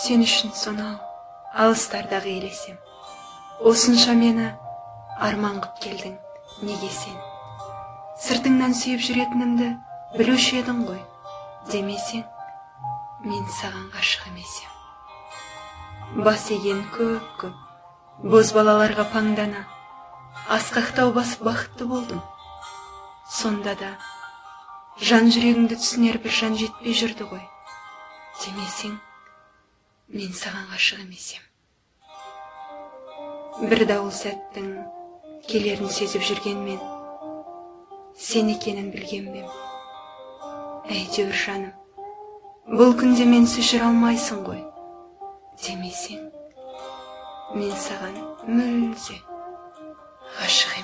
Сен үшін сонау алыстардағы елесем. Осынша мені арман қып келдің, неге сен? Сыртыңнан сүйіп жүретінімді білуші едің ғой, демесең, мен саған ғашық емесем. Бас еген көп, боз балаларға паңдана, асқақтау басып бақытты болдым. Сонда да жан жүрегіңді түсінер бір жан жетпей жүрді ғой, демесең, мен саған ғашық емесем. Бір дауыл сәттің келерін сезіп жүргенмен, сен екенін білген бем. Әйтеуір жаным, бұл күнде менсіз жүре алмайсың ғой, демесең, мен саған мүлде ғашық